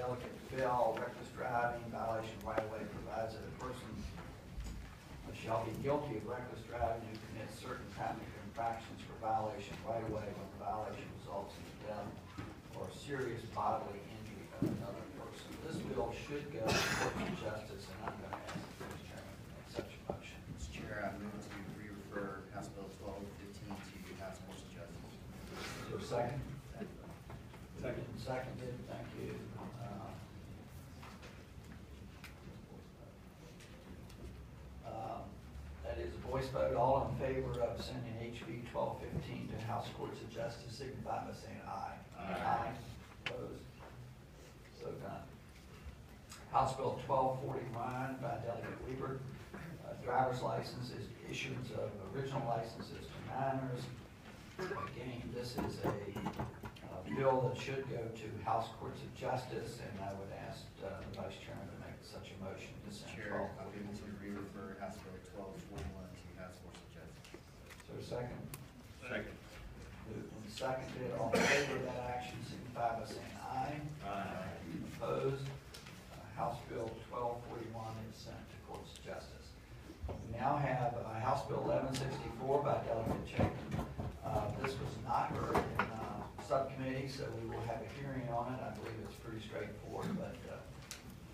Delegate Bill, reckless driving, violation of right-of-way provides that a person shall be guilty of reckless driving who commits certain traffic infractions for violation of right-of-way when the violation results in the death or serious bodily injury of another person. This bill should go to the Court of Justice, and I'm going to ask the Vice Chairman to make such a motion. Mr. Chair, I move to re-refer House Bill 1215 to House Courts of Justice. Is there a second? Second. Seconded. Thank you. That is a voice vote. All in favor of sending HB 1215 to House Courts of Justice signify by saying aye. Aye. Opposed? So done. House Bill 1241 by Delegate Weaver. Driver's licenses, issuance of original licenses to minors. Again, this is a bill that should go to House Courts of Justice, and I would ask the Vice Chairman to make such a motion to send Chair, I move to re-refer House Bill 1241 to House Courts of Justice. Is there a second? Second. Moved and seconded. All in favor of that action signify by saying aye. Aye. Opposed? House Bill 1241 is sent to Courts of Justice. We now have House Bill 1164 by Delegate Chapin. This was not heard in subcommittee, so we will have a hearing on it. I believe it's pretty straightforward, but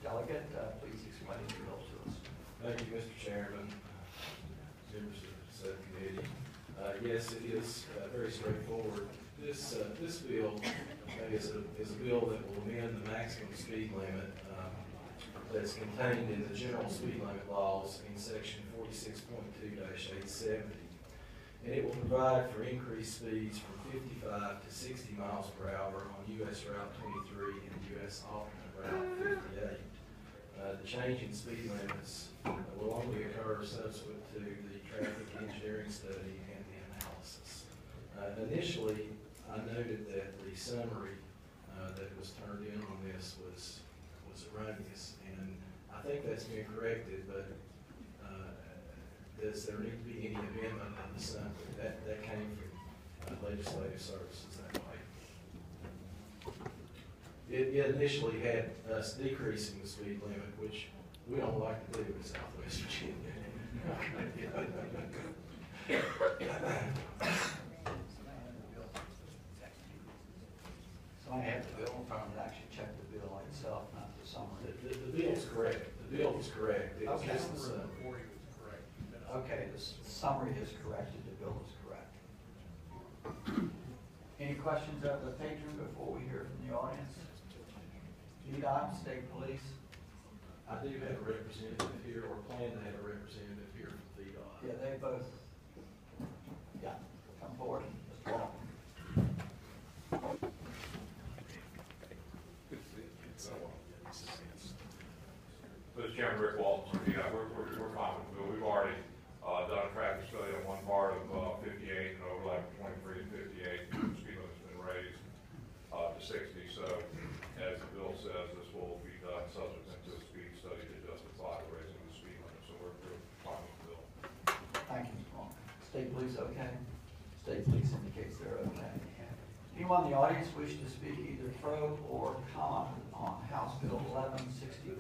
Delegate, please explain the bill to us. Thank you, Mr. Chairman, members of the subcommittee. Yes, it is very straightforward. This bill is a bill that will amend the maximum speed limit that's contained in the general speed limit laws in section 46.2-870. And it will provide for increased speeds from 55 to 60 miles per hour on U.S. Route 23 and U.S. alternate Route 58. The change in speed limits will only occur subsequent to the traffic engineering study and the analysis. Initially, I noted that the summary that was turned in on this was erroneous, and I think that's been corrected, but does there need to be any amendment on the summary? That came from legislative services that way. It initially had us decreasing the speed limit, which we don't like to do in Southwest Virginia. So I have the bill in front of me to actually check the bill itself, not the summary. The bill's correct. The bill is correct. It was Okay. just the summary. Okay, the summary is corrected, the bill is correct. Any questions of the patron before we hear from the audience? VDOT, State Police? I do have a representative here, or plan to have a representative here from VDOT. Yeah, they both, yeah, come forward, Mr. Walton. Mr. Chairman, Rick Walton, yeah, we're fine with the bill. We've already done a traffic study on one part of 58 and overlap 23 and 58. Speed limit's been raised to 60. So, as the bill says, this will be done subsequent to a speed study to justify raising the speed limit. So we're fine with the bill. Thank you, Mr. Walton. State Police, okay? State Police indicates they're okay. Anyone in the audience wish to speak either pro or con on House Bill 1164?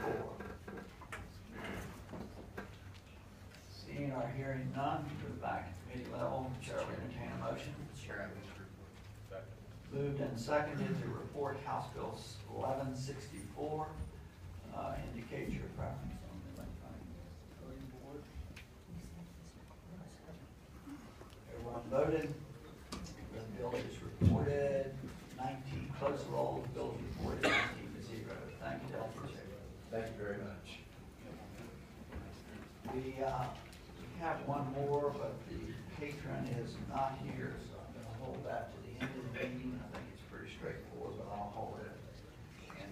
Seeing or hearing none, move back to committee level. Chair will entertain a motion. Chair, I move to approve. Moved and seconded to report House Bill 1164. Indicate your preference on the electronic board. Everyone voted. The bill is reported 19, close the roll. The bill is reported 19-0. Thank you, Delegate. Thank you very much. We have one more, but the patron is not here, so I'm going to hold that to the end of the meeting. I think it's pretty straightforward, but I'll hold it. And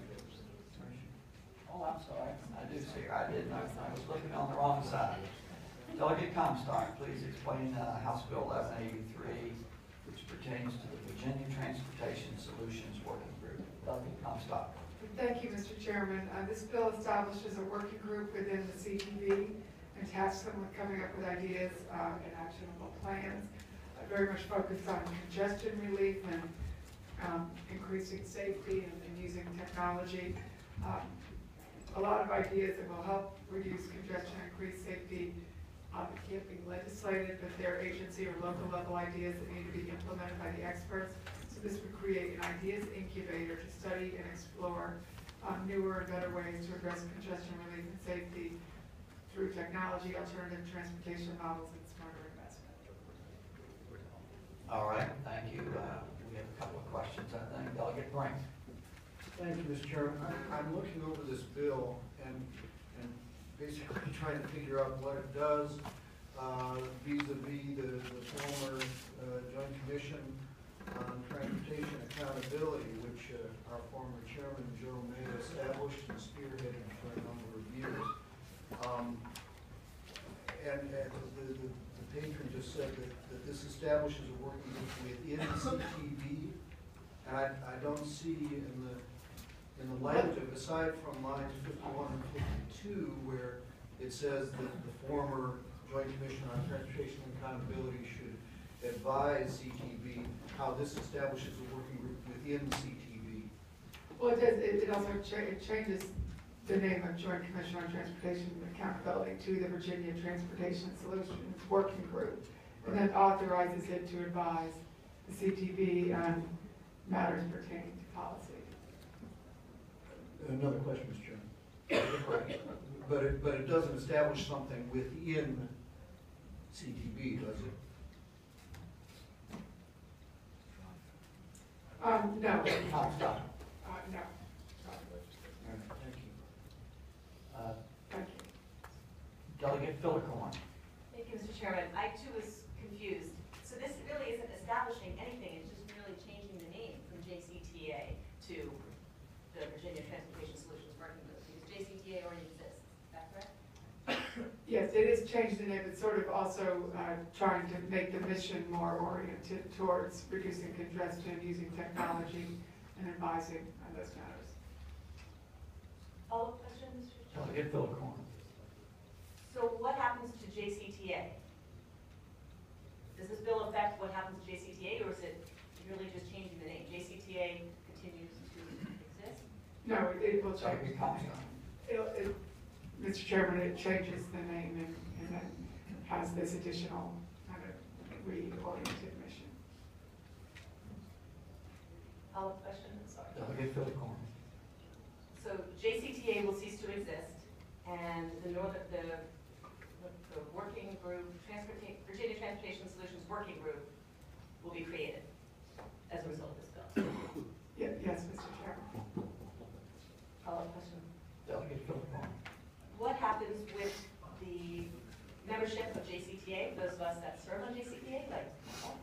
oh, I'm sorry. I do see her. I didn't. I was looking on the wrong side. Delegate Comstock, please explain House Bill 1183, which pertains to the Virginia Transportation Solutions Working Group. Delegate Comstock. Thank you, Mr. Chairman. This bill establishes a working group within the CTV and tasks them with coming up with ideas and actionable plans. Very much focused on congestion relief and increasing safety and using technology. A lot of ideas that will help reduce congestion, increase safety, can't be legislated, but they're agency or local level ideas that need to be implemented by the experts. So this would create an ideas incubator to study and explore newer and better ways to address congestion relief and safety through technology, alternative transportation models, and smarter investment. All right, thank you. We have a couple of questions, I think. Delegate Brink. Thank you, Mr. Chairman. I'm looking over this bill and basically trying to figure out what it does vis-a-vis the former Joint Commission on Transportation Accountability, which our former chairman, Joe May, established and spearheaded for a number of years. And the patron just said that this establishes a working group within CTV, and I don't see in the language, aside from lines 51 and 52, where it says that the former Joint Commission on Transportation Accountability should advise CTV, how this establishes a working group within CTV. Well, it does, it also it changes the name of Joint Commission on Transportation Accountability to the Virginia Transportation Solutions Working Group, and then authorizes it to advise the CTV on matters pertaining to policy. Another question, Mr. Chairman. But it doesn't establish something within CTV, does it? No. Comstock. No. Thank you. Thank you. Delegate Philicorn. Thank you, Mr. Chairman. I too was confused. So this really isn't establishing anything, it's just merely changing the name from JCTA to the Virginia Transportation Solutions Working Group, because JCTA already exists. Is that correct? Yes, it is changed the name. It's sort of also trying to make the mission more oriented towards reducing congestion, using technology, and advising on those matters. Follow-up question, Mr. Chairman? Delegate Philicorn. So what happens to JCTA? Does this bill affect what happens to JCTA, or is it really just changing the name? JCTA continues to exist? No, it will change. Delegate Comstock. Mr. Chairman, it changes the name and then has this additional kind of reoriented mission. Follow-up question, I'm sorry. Delegate Philicorn. So JCTA will cease to exist, and the working group, Virginia Transportation Solutions Working Group will be created as a result of this bill. Yes, Mr. Chairman. Follow-up question. Delegate Philicorn. What happens with the membership of JCTA, those of us that serve on JCTA, like myself?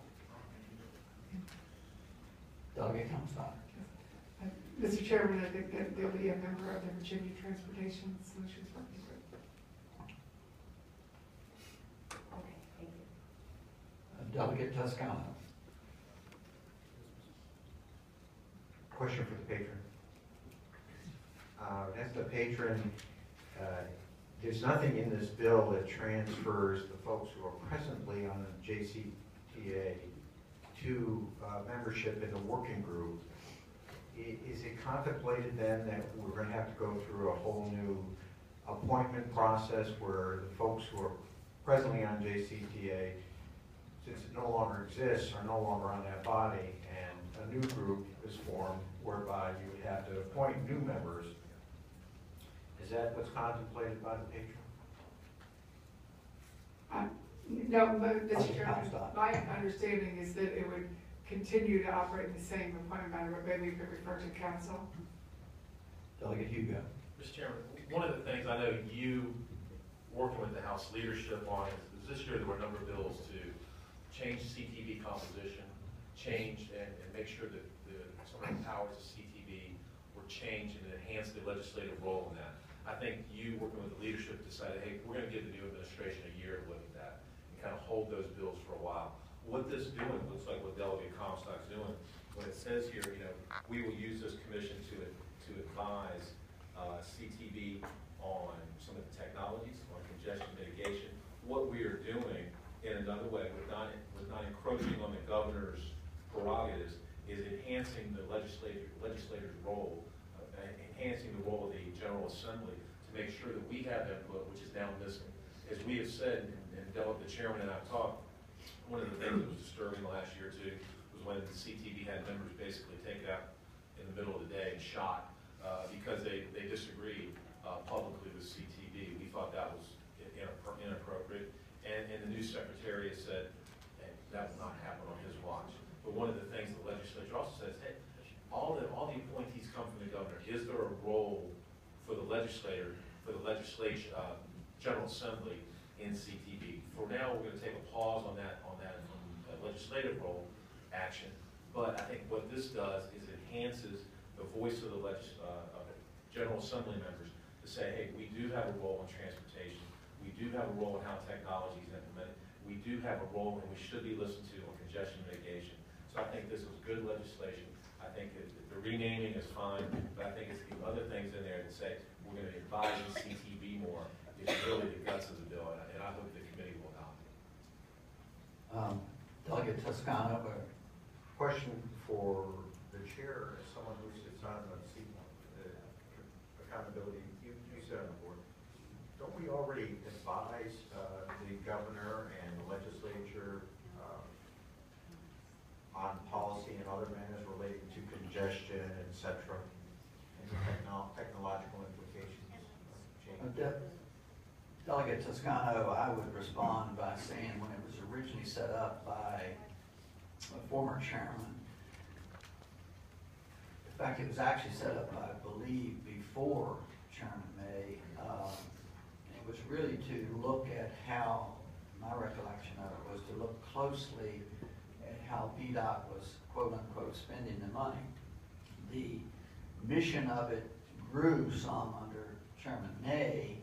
Delegate Comstock. Mr. Chairman, I think that there'll be a member of the Virginia Transportation Solutions Working Group. Okay, thank you. Delegate Toscano. Question for the patron. As the patron, there's nothing in this bill that transfers the folks who are presently on the JCTA to membership in the working group. Is it contemplated then that we're going to have to go through a whole new appointment process where the folks who are presently on JCTA, since it no longer exists, are no longer on that body, and a new group is formed whereby you would have to appoint new members? Is that what's contemplated by the patron? No, Mr. Chairman, my understanding is that it would continue to operate in the same appointment matter, but maybe you could refer to council. Delegate Hugo. Mr. Chairman, one of the things I know you, working with the House leadership on, is this year there were a number of bills to change CTV composition, change and make sure that some of the powers of CTV were changed and enhance the legislative role in that. I think you, working with the leadership, decided, hey, we're going to give the new administration a year to look at that and kind of hold those bills for a while. What this doing looks like what Delegate Comstock's doing, when it says here, we will use this commission to advise CTV on some of the technologies, on congestion mitigation. What we are doing in another way, with not encroaching on the governor's prerogatives, is enhancing the legislator's role, enhancing the role of the General Assembly to make sure that we have input, which is now missing. As we have said, and the chairman and I have talked, one of the things that was disturbing the last year or two was when the CTV had members basically take it out in the middle of the day and shot because they disagreed publicly with CTV. We thought that was inappropriate, and the new secretary has said, hey, that will not happen on his watch. But one of the things the legislature also says, hey, all the appointees come from the governor. Is there a role for the legislature, General Assembly in CTV? For now, we're going to take a pause on that legislative role action. But I think what this does is enhances the voice of the General Assembly members to say, hey, we do have a role in transportation. We do have a role in how technology is implemented. We do have a role, and we should be listened to on congestion mitigation. So I think this was good legislation. I think the renaming is fine, but I think it's the other things in there that say we're going to advise the CTV more is really the guts of the bill, and I hope the committee will adopt it. Delegate Toscano, Question for the chair, as someone who sits on the accountability, you sit on the board. Don't we already advise the governor and the legislature on policy and other matters relating to congestion, et cetera, and technological implications of change? Delegate Toscano, I would respond by saying when it was originally set up by a former chairman, in fact, it was actually set up, I believe, before Chairman May. It was really to look at how, my recollection of it was to look closely at how VDOT was quote unquote spending the money. The mission of it grew some under Chairman May,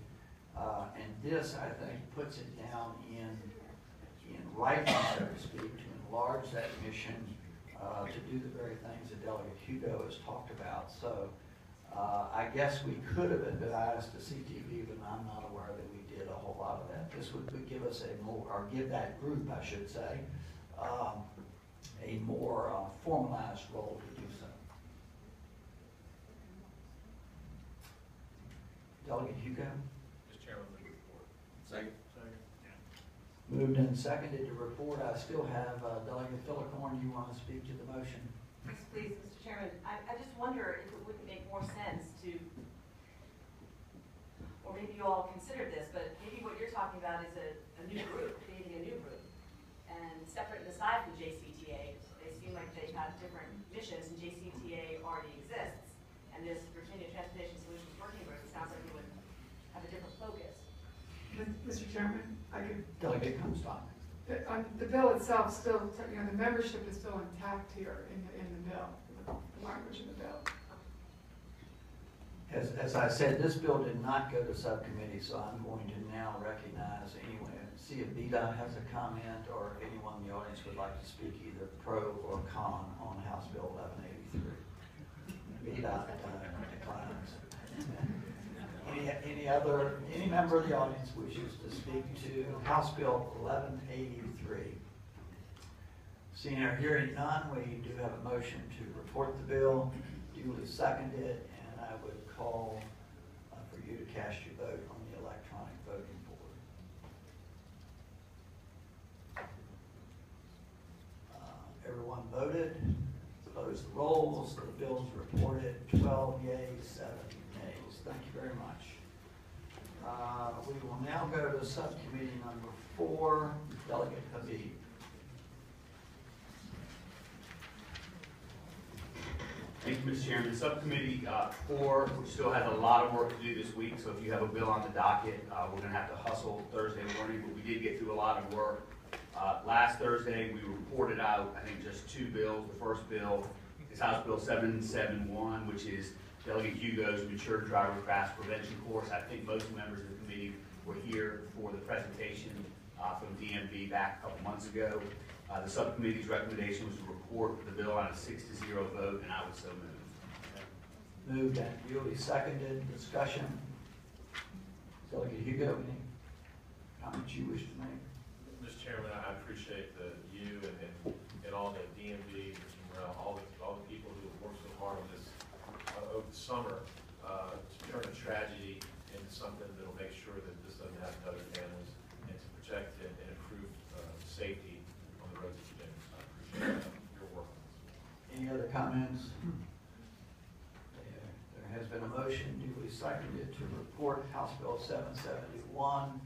and this, I think, puts it down in writing, so to speak, to enlarge that mission, to do the very things that Delegate Hugo has talked about. So I guess we could have advised the CTV, but I'm not aware that we did a whole lot of that. This would give us a more, or give that group, I should say, a more formalized role to do so. Delegate Hugo? Mr. Chairman, move the report. Second. Moved and seconded to report. I still have Delegate Philicorn. You want to speak to the motion? Yes, please, Mr. Chairman. I just wonder if it wouldn't make more sense to, or maybe you all considered this, but maybe what you're talking about is a new group, creating a new group. And separate and aside from JCTA, they seem like they have different missions, and JCTA already exists. And this Virginia Transportation Solutions Working Group, it sounds like it would have a different focus. Mr. Chairman, I could, Delegate Comstock. the bill itself still, you know, the membership is still intact here in the bill, the language in the bill. As I said, this bill did not go to subcommittee, so I'm going to now recognize anyone, see if VDOT has a comment or anyone in the audience would like to speak either pro or con on House Bill 1183. VDOT declines. Any member of the audience wishes to speak to House Bill 1183? Seeing or hearing none, we do have a motion to report the bill, duly seconded, and I would call for you to cast your vote on the electronic voting board. Everyone voted. Close the rolls. The bill's reported 12 yeas, 7 nays. Thank you very much. We will now go to subcommittee number 4, Delegate Habib. Thank you, Mr. Chairman. Subcommittee 4, which still has a lot of work to do this week, so if you have a bill on the docket, we're going to have to hustle Thursday morning, but we did get through a lot of work. Last Thursday, we reported out, I think, just 2 bills. The first bill is House Bill 771, which is Delegate Hugo's Mature Driver Crash Prevention Course. I think most members of the committee were here for the presentation from DMV back a couple months ago. The subcommittee's recommendation was to report the bill on a 6-0 vote, and I would so move. Moved and duly seconded. Discussion. Delegate Hugo, any comments you wish to make? Mr. Chairman, I appreciate you and all the DMV, Mr. Morrell, all the people who have worked so hard on this over the summer to turn a tragedy into something that'll make sure that this doesn't happen to other families, and to protect and improve safety on the roads of Virginia. So I appreciate your work on this. Any other comments? There has been a motion duly seconded to report House Bill 771,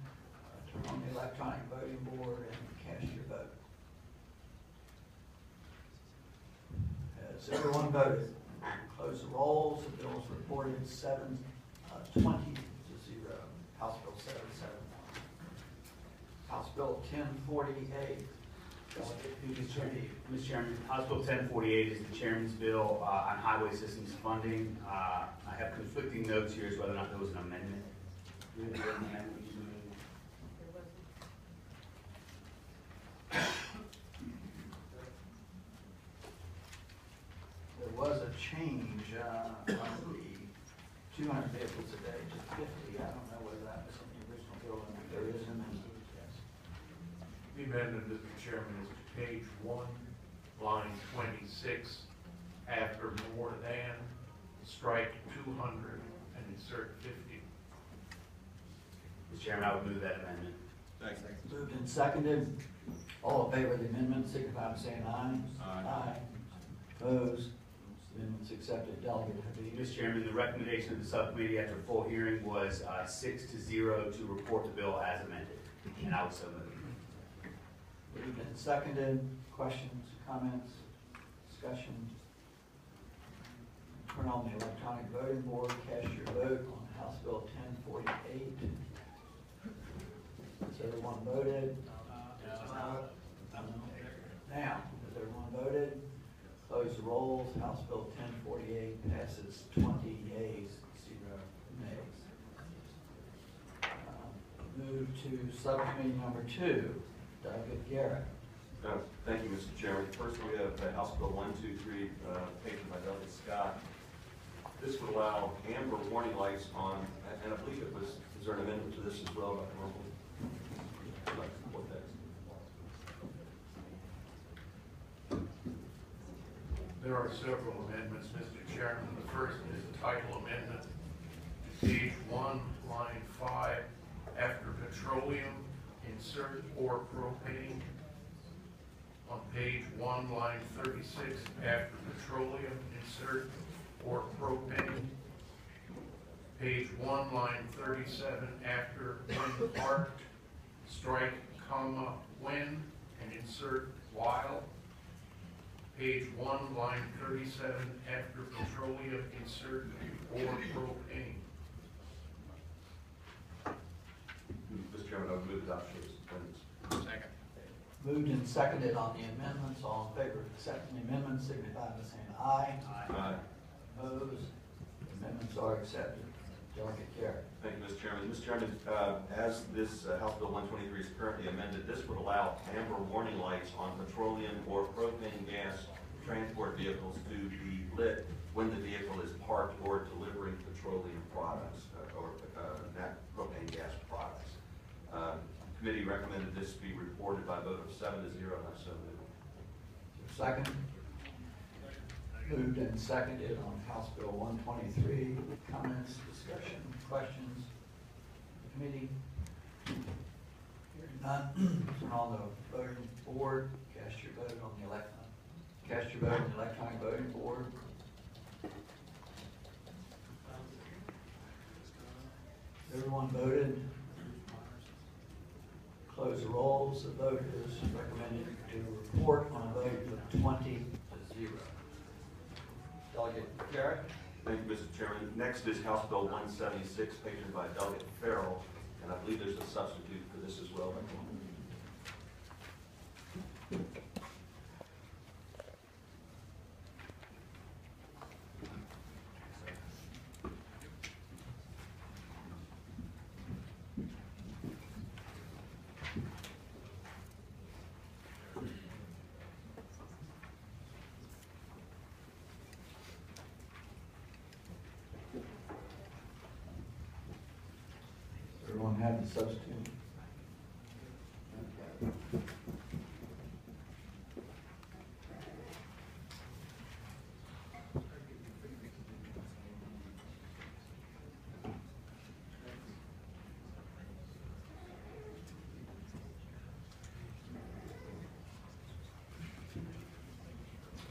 turn on the electronic voting board and cast your vote. Has everyone voted? Close the rolls. The bill is reported 720 to 0. House Bill 771. House Bill 1048. Mr. Chairman, House Bill 1048 is the chairman's bill on highway systems funding. I have conflicting notes here as whether or not there was an amendment. Do we have an amendment? There was a change on the 200 vehicles a day to 50. I don't know whether that was in the original bill or not. There is an amendment, yes. The amendment, Mr. Chairman, is to page 1, line 26, after more than, strike 200 and insert 50. Mr. Chairman, I would move that amendment. Moved and seconded. All in favor of the amendment, signify by saying aye. Aye. Opposed? Amendment's accepted. Delegate Habib. Mr. Chairman, the recommendation of the subcommittee after full hearing was 6-0 to report the bill as amended, and I would so move. Moved and seconded. Questions, comments, discussion? Turn on the electronic voting board. Cast your vote on House Bill 1048. Has everyone voted? Now, has everyone voted? Close the rolls. House Bill 1048 passes 20 yeas, 0 nays. Move to subcommittee number 2, Doug Garrett. Thank you, Mr. Chairman. First, we have House Bill 123, taken by Delegate Scott. This would allow amber warning lights on, and I believe it was, is there an amendment to this as well, Dr. Merkel? I'd like to support that. There are several amendments, Mr. Chairman. The first is a title amendment to page 1, line 5, after petroleum, insert or propane. On page 1, line 36, after petroleum, insert or propane. Page 1, line 37, after when parked, strike, comma, when, and insert while. Page 1, line 37, after petroleum, insert or propane. Mr. Chairman, I would move adoption of this amendment. Second. Moved and seconded on the amendments. All in favor of accepting the amendment, signify by saying aye. Aye. Opposed? Amendments are accepted. Delegate Garrett. Thank you, Mr. Chairman. Mr. Chairman, as this House Bill 123 is currently amended, this would allow amber warning lights on petroleum or propane gas transport vehicles to be lit when the vehicle is parked or delivering petroleum products or propane gas products. Committee recommended this be reported by a vote of 7-0, and I so move. Second. Moved and seconded on House Bill 123. Comments, discussion, questions? Committee? Hearing none. Turn on the voting board. Cast your vote on the electronic voting board. Everyone voted. Close the rolls. The vote is recommended to report on a vote of 20-0. Delegate Garrett. Thank you, Mr. Chairman. Next is House Bill 176, patroned by Delegate Farrell, and I believe there's a substitute for this as well. Everyone have the substitute?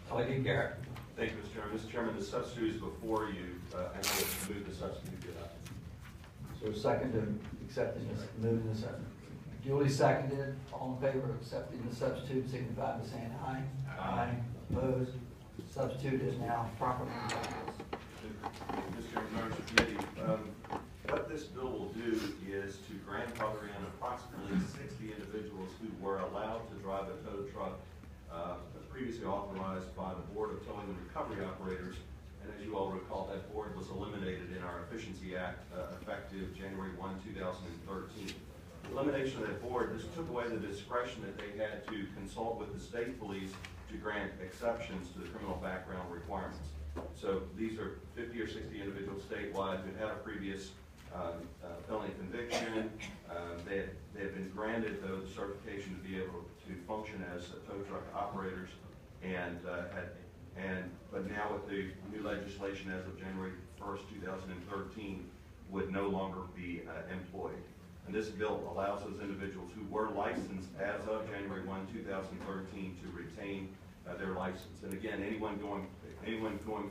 Delegate Garrett. Thank you, Mr. Chairman. Mr. Chairman, the substitute is before you, and I will move the substitute to that. So second to accepting this, moving this up. Duly seconded, all in favor of accepting the substitute, signify by saying aye. Aye. Opposed? Substitute is now properly in practice. Mr. Chairman, members of the committee, what this bill will do is to grandfather in approximately 60 individuals who were allowed to drive a tow truck previously authorized by the Board of Towing and Recovery Operators. And as you all recall, that board was eliminated in our Efficiency Act effective January 1, 2013. The elimination of that board, this took away the discretion that they had to consult with the state police to grant exceptions to the criminal background requirements. So these are 50 or 60 individuals statewide who had a previous felony conviction. They have been granted though the certification to be able to function as tow truck operators, but now with the new legislation as of January 1st, 2013, would no longer be employed. And this bill allows those individuals who were licensed as of January 1, 2013 to retain their license. And again, anyone going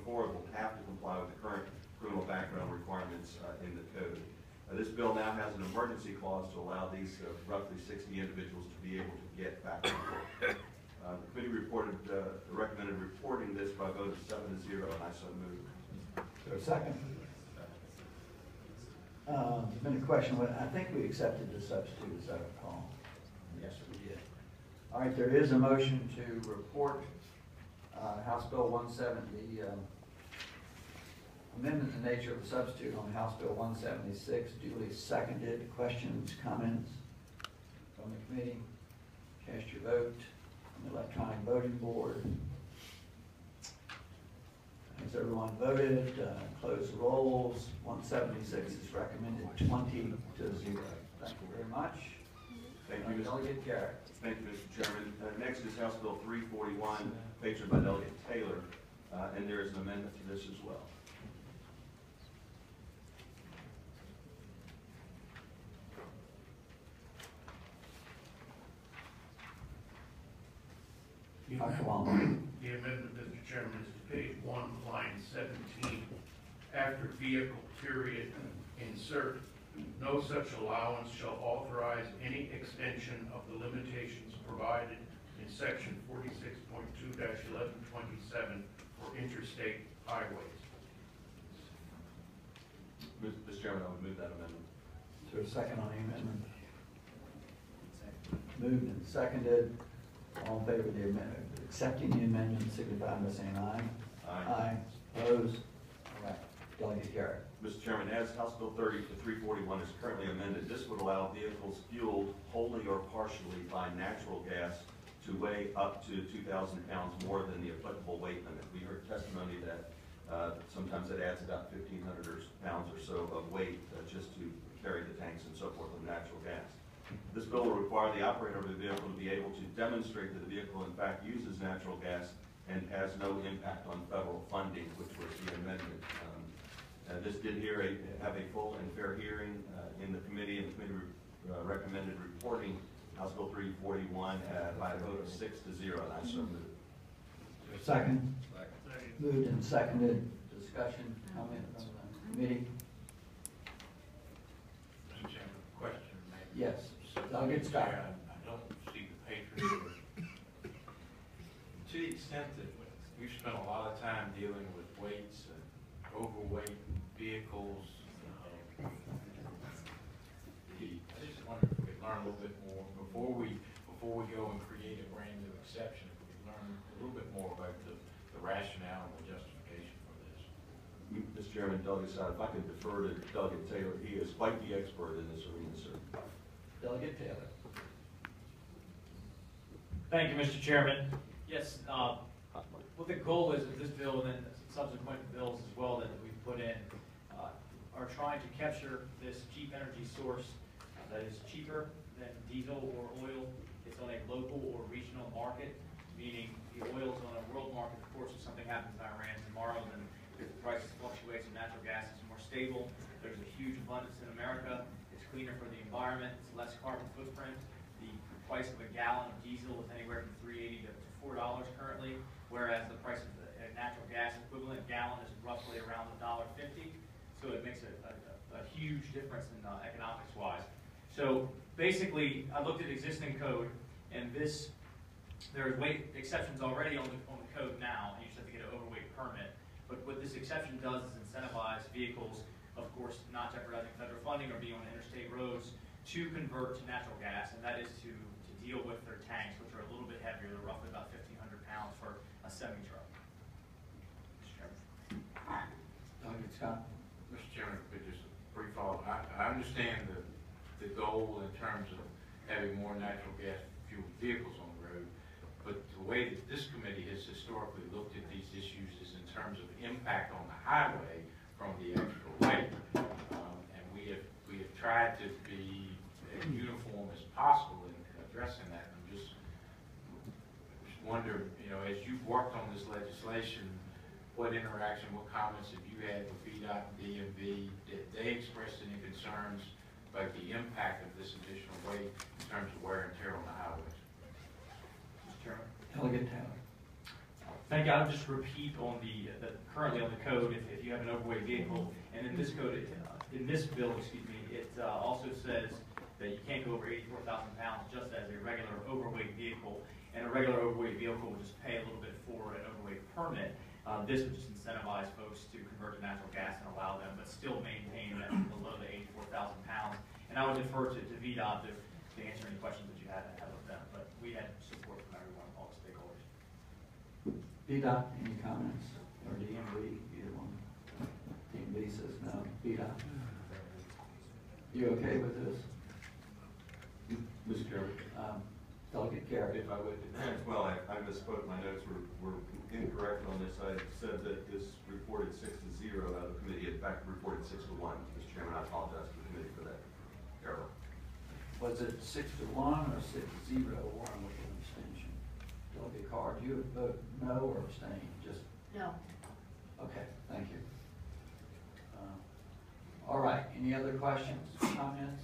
forward will have to comply with the current criminal background requirements in the code. This bill now has an emergency clause to allow these roughly 60 individuals to be able to get back to work. The committee recommended reporting this by a vote of 7-0, and I so move. So second. There's been a question, I think we accepted the substitute, as I recall. Yes, we did. All right, there is a motion to report House Bill 170, amendment in nature of a substitute on House Bill 176, duly seconded. Questions, comments from the committee? Cast your vote on the electronic voting board. Has everyone voted? Close the rolls. 176 is recommended 20-0. Thank you very much. Thank you, Mr. Delegate Garrett. Thank you, Mr. Chairman. Next is House Bill 341, patrored by Delegate Taylor, and there is an amendment to this as well. The amendment, Mr. Chairman, is to page 1, line 17. After vehicle, period, insert, no such allowance shall authorize any extension of the limitations provided in section 46.2-1127 for interstate highways. Mr. Chairman, I would move that amendment. Is there a second on the amendment? Moved and seconded. All in favor of the amendment, accepting the amendment, signify by saying aye. Aye. Opposed? All right. Delegate Garrett. Mr. Chairman, as House Bill 341 is currently amended, this would allow vehicles fueled wholly or partially by natural gas to weigh up to 2,000 pounds more than the applicable weight limit. We heard testimony that sometimes it adds about 1,500 pounds or so of weight just to carry the tanks and so forth of natural gas. This bill will require the operator of the vehicle to be able to demonstrate that the vehicle in fact uses natural gas and has no impact on federal funding, which was the amendment. This did have a full and fair hearing in the committee, and the committee recommended reporting House Bill 341 by a vote of 6-0, and I so move. Second. Moved and seconded. Discussion, comment from the committee? Mr. Chairman, question maybe. Yes. Delegate Scott. I don't see the patrons. To the extent that we've spent a lot of time dealing with weights and overweight vehicles, I just wonder if we could learn a little bit more before we go and create a brand new exception. If we could learn a little bit more about the rationale and the justification for this. Mr. Chairman, Delegate Scott, if I could defer to Delegate Taylor, he is quite the expert in this arena, sir. Delegate Taylor. Thank you, Mr. Chairman. Yes, what the goal is of this bill and then subsequent bills as well that we've put in are trying to capture this cheap energy source that is cheaper than diesel or oil. It's on a local or regional market, meaning the oil's on a world market. Of course, if something happens in Iran tomorrow, then if the prices fluctuate, and natural gas is more stable. There's a huge abundance in America. It's cleaner for the environment. It's less carbon footprint. The price of a gallon of diesel is anywhere from $3.80 to $4 currently. whereas the price of a natural gas equivalent gallon is roughly around $1.50. So it makes a huge difference in economics wise. So basically, I looked at existing code, and there are weight exceptions already on the code now, and you just have to get an overweight permit. But what this exception does is incentivize vehicles, of course, not jeopardizing federal funding or being on interstate roads, to convert to natural gas, and that is to deal with their tanks, which are a little bit heavier. They're roughly about 1,500 pounds for a semi-truck. Mr. Chairman. Dr. Scott? Mr. Chairman, just a brief follow. I understand the goal in terms of having more natural gas fuel vehicles on the road, but the way that this committee has historically looked at these issues is in terms of impact on the highway from the extra weight. And we have tried to be as uniform as possible in addressing that. I'm just wonder, as you've worked on this legislation, what interaction, what comments have you had with VDOT and DMV? Did they express any concerns about the impact of this additional weight in terms of wear and tear on the highways? Mr. Chairman. Delegate Taylor. Thank you. I'll just repeat on currently on the code, if you have an overweight vehicle, and in this code, in this bill, it also says that you can't go over 84,000 pounds just as a regular overweight vehicle, and a regular overweight vehicle will just pay a little bit for an overweight permit. This would just incentivize folks to convert to natural gas and allow them, but still maintain that below the 84,000 pounds. And I would defer to VDOT to answer any questions that you had of them, but we had support from everyone, all the stakeholders. VDOT, any comments? Or DMV, either one? DMV says no. VDOT? You okay with this? Mr. Chairman? Delegate Garrett? If I would, well, I misspoke. My notes were incorrect on this. I said that this reported 6-0 out of the committee. In fact, reported 6-1. Mr. Chairman, I apologize to the committee for that error. Was it 6-1 or 6-0, one with an abstention? Delegate Carr, do you vote no or abstain? Just No. okay. Thank you. All right. Any other questions, comments?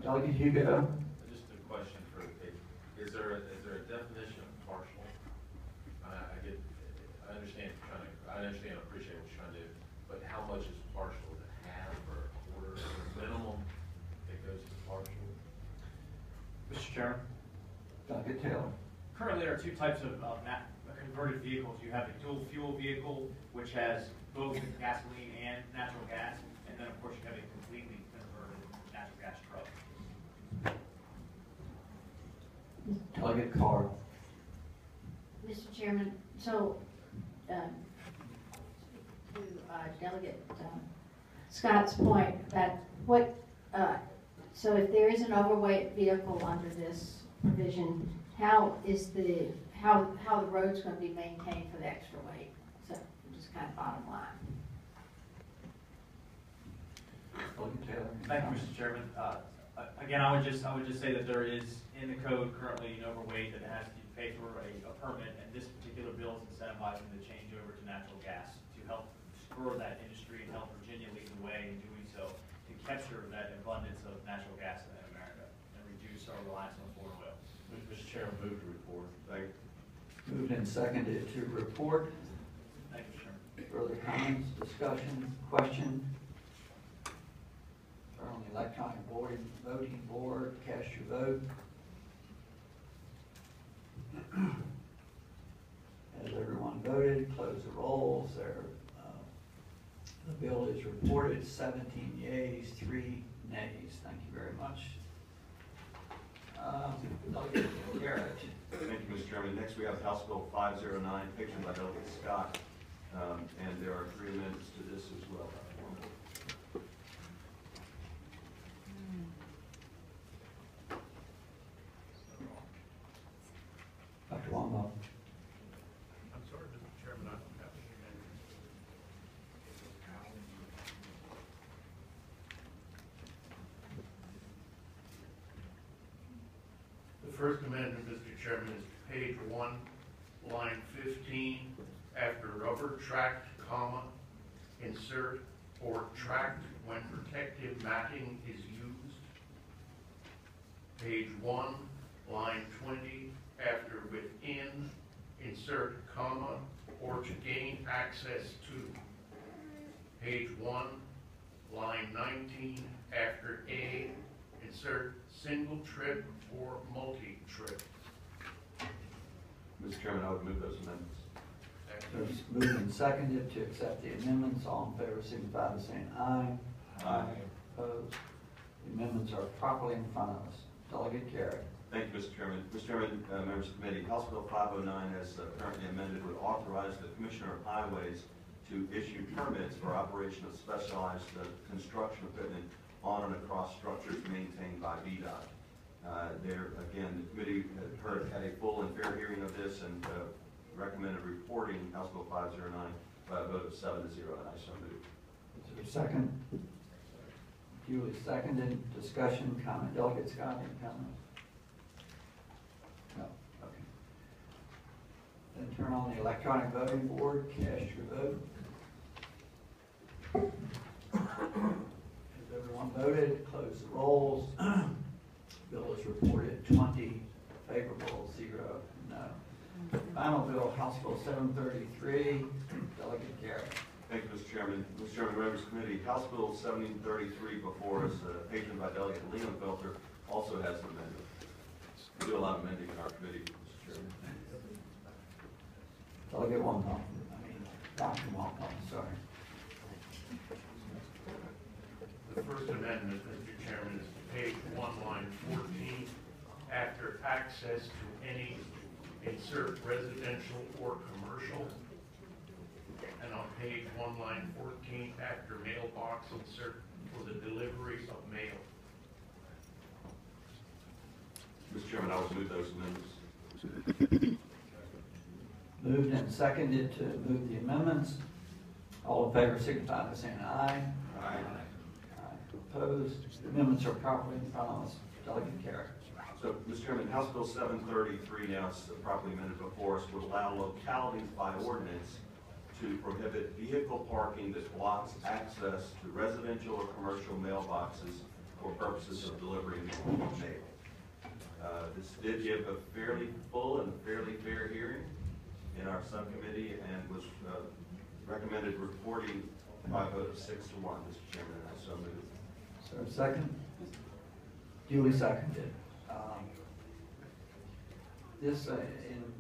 Delegate Hugo. Just a question for, is there a definition of partial? I understand and appreciate what you're trying to do, but how much is partial? Is it half or a quarter or minimum that goes to partial? Mr. Chairman. Delegate Taylor. Currently, there are two types of converted vehicles. You have a dual fuel vehicle, which has both gasoline and natural gas, and then of course you have a completely converted natural gas truck. Delegate Carr. Mr. Chairman, so, to Delegate Scott's point, that so if there is an overweight vehicle under this provision, how the road's going to be maintained for the extra weight? So, just kind of bottom line. Delegate Taylor. Thank you, Mr. Chairman. Again, I would just say that there is in the code currently an overweight that has to pay for a permit, and this particular bill is incentivizing the change over to natural gas to help spur that industry and help Virginia lead the way in doing so to capture that abundance of natural gas in America and reduce our reliance on foreign oil. Mr. Chairman, move to report. Thank you. Moved and seconded to report. Thank you, Mr. Chairman. Further comments, discussion, question? Turn on the electronic voting board, cast your vote. Has everyone voted? Close the rolls. The bill is reported 17 yeas, 3 nays. Thank you very much. Delegate Garrett. Thank you, Mr. Chairman. Next, we have House Bill 509, pictured by Delegate Scott, and there are 3 amendments to this as well. Dr. Wambaugh. I'm sorry, Mr. Chairman, I don't have any amendments. The first amendment, Mr. Chairman, is page 1, line 15, after rubber tracked, comma, insert or tracked when protective matting is used. Page 1, line 20, after within, insert comma, or to gain access to. Page 1, line 19, after A, insert single trip or multi-trip. Mr. Chairman, I would move those amendments. There's moved and seconded to accept the amendments. All in favor signify by saying aye. Aye. Opposed? The amendments are properly in front of us. Delegate Carey. Thank you, Mr. Chairman. Mr. Chairman, members of the committee, House Bill 509 as currently amended would authorize the Commissioner of Highways to issue permits for operation of specialized construction equipment on and across structures maintained by VDOT. There, again, the committee had a full and fair hearing of this and recommended reporting House Bill 509 by a vote of 7-0, and I so move. Is there a second? Duly seconded. Discussion, comment. Delegate Scott, any comments? No. Okay. Then turn on the electronic voting board. Cast your vote. Has everyone voted? Close the rolls. Bill is reported 20 favorable, 0 no. Final bill, House Bill 733. Delegate Carey. Thank you, Mr. Chairman. Mr. Chairman, members of the committee, House Bill 1733 before us, patroned by Delegate Lehman-Felter, also has an amendment. We do a lot of amending in our committee, Mr. Chairman. Delegate Wampum. Dr. Wampum, sorry. The first amendment, Mr. Chairman, is page 1, line 14, after access to any, insert residential or commercial. And on page 1, line 14, after mailbox, insert for the delivery of mail. Mr. Chairman, I will move those amendments. Moved and seconded to move the amendments. All in favor signify by saying aye. Aye. Opposed? The amendments are properly in front of us. Delegate Carey. So, Mr. Chairman, House Bill 733, now it's properly amended before us, would allow localities by ordinance to prohibit vehicle parking that blocks access to residential or commercial mailboxes for purposes of delivering mail. This did give a fairly full and fairly fair hearing in our subcommittee and was recommended reporting by a vote of 6-1, Mr. Chairman, and I so move. Is there a second? Duly seconded.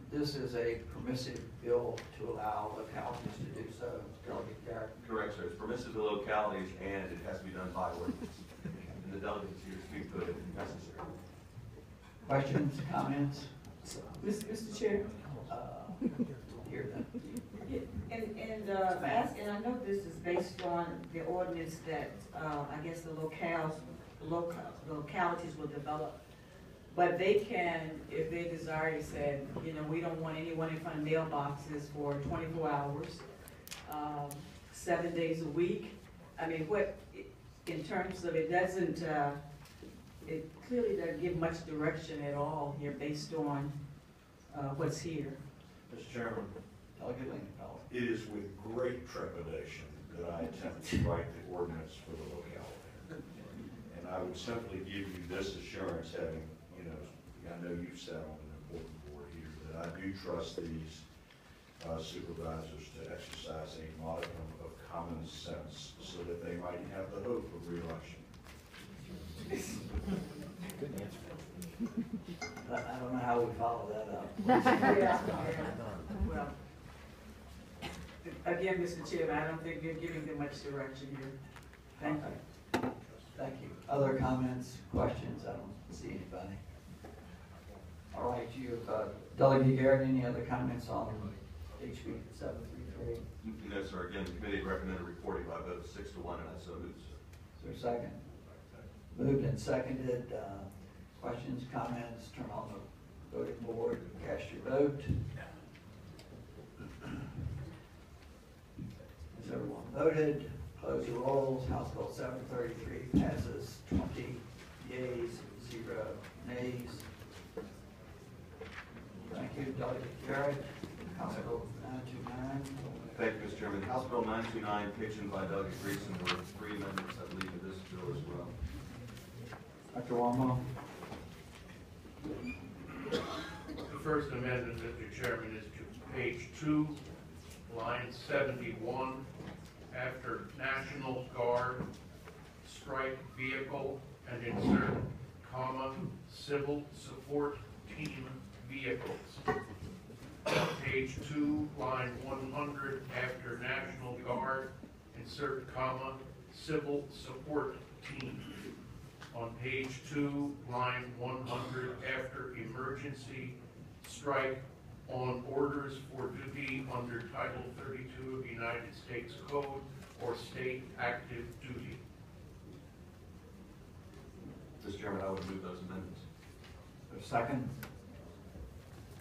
This is a permissive bill to allow localities to do so. Delegate Carey. Correct, sir. It's permissive to localities and it has to be done by ordinance. And the delegates here speak to it if necessary. Questions, comments? Mr. Chair. Hear them. And I know this is based on the ordinance that, I guess the localities will develop. But they can, if they desire, say, you know, we don't want anyone in front of mailboxes for 24 hours, 7 days a week. I mean, in terms of, it doesn't, it clearly doesn't give much direction at all here based on what's here. Mr. Chairman, Delegate Lincoln. it is with great trepidation that I attempt to write the ordinance for the locality. And I would simply give you this assurance, having, you know, I know you've sat on an important board here, that I do trust these supervisors to exercise a modicum of common sense so that they might have the hope of reelection. Good answer. I don't know how we follow that up. Well, again, Mr. Chairman, I don't think you're giving them much direction here. Thank you. Thank you. Other comments, questions? I don't see anybody. All right, you have Delegate Garrett, any other comments on HB 733? No, sir. Again, the committee recommended reporting by a vote of 6-1, and I so move, sir. Is there a second? Moved and seconded. Questions, comments? Turn on the voting board. Cast your vote. Has everyone voted? Close the rolls. House Bill 733 passes 20 yeas, 0 nays. Thank you, Delegate Garrett. House Bill 929. Thank you, Mr. Chairman. House Bill 929, patroned by Delegate Greason, there were 3 amendments, I believe, to this bill as well. Dr. Walmo. The first amendment, Mr. Chairman, is to page 2, line 71, after National Guard, strike vehicle and insert comma, civil support team vehicles. Page 2, line 100, after National Guard, insert comma, civil support team. On page 2, line 100, after emergency, strike on orders for duty under Title 32 of the United States Code or state active duty. Mr. Chairman, I would move those amendments. A second?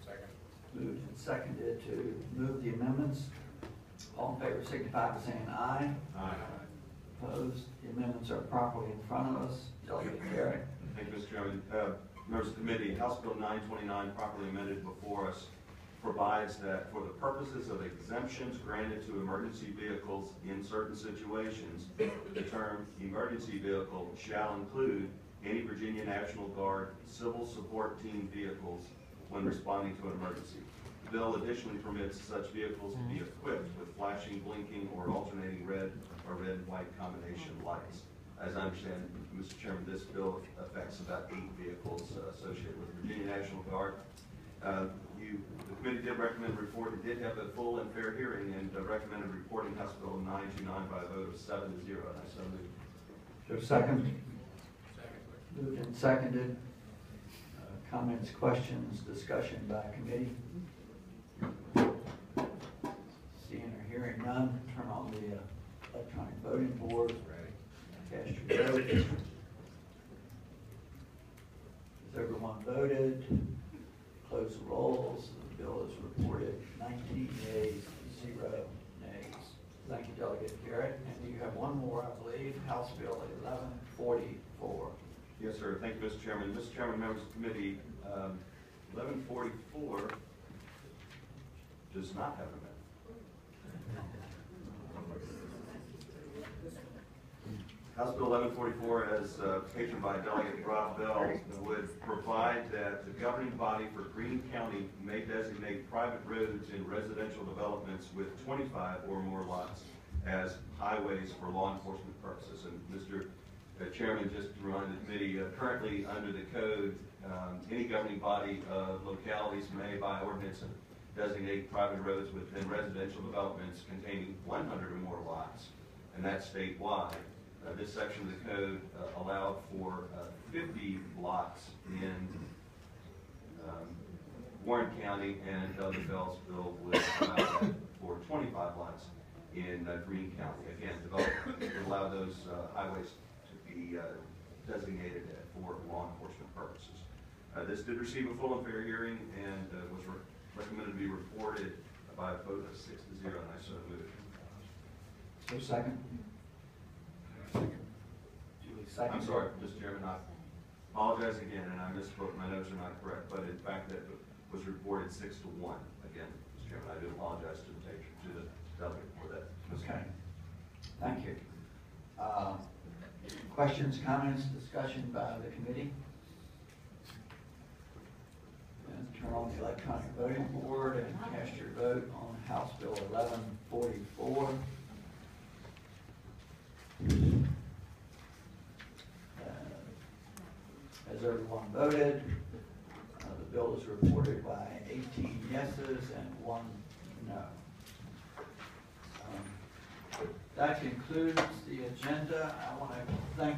Second. Moved and seconded to move the amendments. All in favor signify by saying aye. Aye. Opposed? The amendments are properly in front of us. Delegate Garrett. Thank you, Mr. Chairman. Members of the committee, House Bill 929, properly amended before us, provides that for the purposes of exemptions granted to emergency vehicles in certain situations, the term emergency vehicle shall include any Virginia National Guard civil support team vehicles when responding to an emergency. The bill additionally permits such vehicles to be equipped with flashing, blinking, or alternating red or red and white combination lights. As I understand, Mr. Chairman, this bill affects about 8 vehicles associated with Virginia National Guard. The committee did recommend a report. It did have a full and fair hearing and recommended reporting House Bill 929 by a vote of 7-0, and I so move. Is there a second? Moved and seconded. Comments, questions, discussion by committee? Seeing or hearing none, turn on the electronic voting board. Cast your vote. Has everyone voted? Close the rolls. The bill is reported 19 yeas, 0 nays. Thank you, Delegate Garrett. And you have one more, I believe, House Bill 1144. Yes, sir. Thank you, Mr. Chairman. Mr. Chairman, members of the committee, 1144 does not have an amendment. House Bill 1144, as patroned by Delegate Rob Bell, would provide that the governing body for Greene County may designate private roads in residential developments with 25 or more lots as highways for law enforcement purposes. And Mr. Chairman, just to remind the committee, currently under the code, any governing body of localities may, by ordinance, designate private roads within residential developments containing 100 or more lots, and that's statewide. This section of the code allowed for 50 lots in Warren County, and Delegate Bell's bill would allow that for 25 lots in Greene County. Again, development would allow those highways to be designated for law enforcement purposes. This did receive a full and fair hearing and was recommended to be reported by a vote of 6-0, and I so move. So second? I'm sorry, Mr. Chairman, I apologize again, and I misspoke. My notes are not correct, but in fact, that was reported 6-1. Again, Mr. Chairman, I do apologize to the delegate for that. Okay. Thank you. Questions, comments, discussion by the committee? And turn on the electronic voting board and cast your vote on House Bill 1144. Has everyone voted? The bill is reported by 18 yeses and 1 no. That concludes the agenda. I want to thank